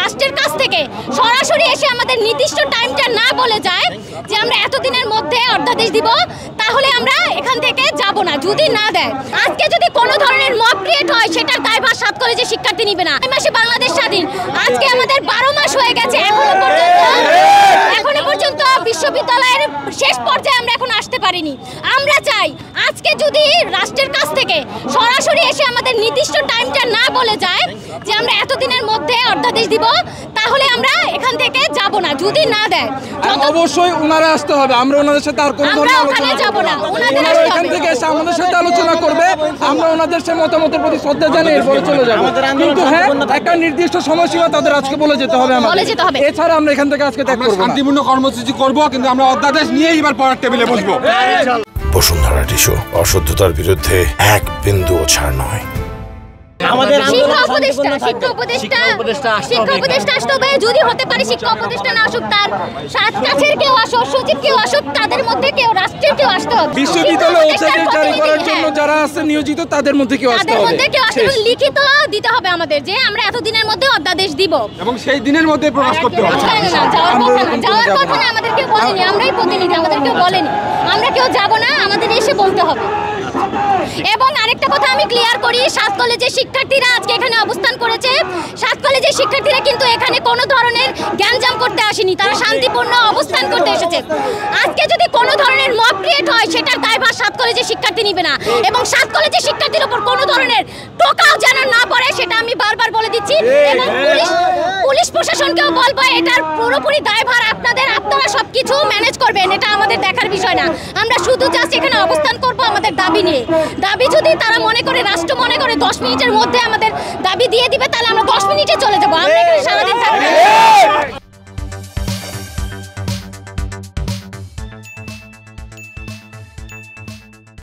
রাষ্ট্রের কাছ থেকে সরাসরি এসে আমাদের নির্দিষ্ট টাইমটা না বলে যায় যে আমরা এতদিনের মধ্যে অধ্যাদেশ দিব, তাহলে আমরা এখান থেকে যাব না। যদি না দেয়, আজকে যদি কোনো ধরনের মব ক্রিয়েট হয়, সেটার দায়ভার 7 কলেজের শিক্ষার্থী নিবে না। এই মাসে বাংলাদেশ স্বাধীন, আজকে আমাদের 12 মাস হয়ে গেছে, এখনো পর্যন্ত বিশ্ববিদ্যালয়ের শেষ পর্যায়ে আমরা এখন আসতে পারিনি। আমরা চাই আজকে যদি রাষ্ট্রের কাছ থেকে সরাসরি এসে আমাদের নির্দিষ্ট টাইমটা না বলে যায় যে আমরা এতদিনের মধ্যে অধ্যাদেশ দিব, তাহলে আমরা এখান থেকে যাব না। যদি না দেয়, অবশ্যই ওনারা আসতে হবে, আমরা ওনাদের সাথে আর কোনো ধরনের ওখানে যাব না, ওনাদের এখান থেকে এসে আমাদের সাথে আলোচনা করবে, আমরা ওনাদের সে মতামতের প্রতি শ্রদ্ধা জানিয়ে এরপরে চলে যাব। কিন্তু হ্যাঁ, একটা নির্দিষ্ট সময়সীমা তাদের আজকে বলে যেতে হবে আমাদের, এছাড়া আমরা এখান থেকে আজকে ত্যাগ করব না। শান্তিপূর্ণ কর্মসূচি করব, কিন্তু আমরা অধ্যাদেশ নিয়ে এবার পড়ার টেবিলে বসবো। বসুন্ধরা টিস্যু, অশুদ্ধতার বিরুদ্ধে এক বিন্দুও ছাড় নয়। আমাদের শিক্ষা উপদেষ্টা আসতে হবে। যদি হতে পারে শিক্ষা উপদেষ্টা না আসুক, তার কাছের কেউ আসুক, সচিব কেউ আসুক, তাদের মধ্যে কেউ, রাষ্ট্রের কেউ আসতে হবে। বিশ্ববিদ্যালয় অধ্যাদেশ জারি করার জন্য যারা আছে নিয়োজিত, তাদের মধ্যে কেউ আসতে হবে। লিখিত দিতে হবে আমাদের যে আমরা এতদিনের মধ্যে অধ্যাদেশ দিব, এবং সেই দিনের মধ্যে প্রকাশ করতে হবে। যাওয়ার কথা না, আমাদের কেউ বলেনি, আমরাই প্রতিনিধি, আমাদের কেউ বলেনি, আমরা কেউ যাব না, আমাদের এসে বলতে হবে। এবং আরেকটা কথা আমি ক্লিয়ার করি, 7 কলেজের শিক্ষার্থীরা আজকে এখানে অবস্থান করেছে। 7 কলেজের শিক্ষার্থীরা কিন্তু এখানে কোনো ধরনের গ্যাঞ্জাম করতে আসেনি, তারা শান্তিপূর্ণ অবস্থান করতে এসেছে। আজকে যদি কোনো ধরনের মব ক্রিয়েট হয়, সেটার দায়ভার 7 কলেজের শিক্ষার্থী নিবে না। এবং 7 কলেজের শিক্ষার্থীর উপর কোনো ধরনের টোকাও যেন না পড়ে, সেটা আমি বারবার বলে দিচ্ছি। এবং পুলিশ প্রশাসনকেও বলবো, এটার পুরোপুরি দায়ভার আপনারা সবকিছু ম্যানেজ করবেন, এটা আমাদের দেখার বিষয় না। আমরা শুধু জাস্ট এখানে অবস্থান করব আমাদের দাবি নিয়ে। দাবি যদি তারা মনে করে, রাষ্ট্র মনে করে 10 মিনিটের মধ্যে আমাদের দাবি দিয়ে দিবে, তাহলে আমরা 10 মিনিটে চলে যাবো। আমরা এখানে সারা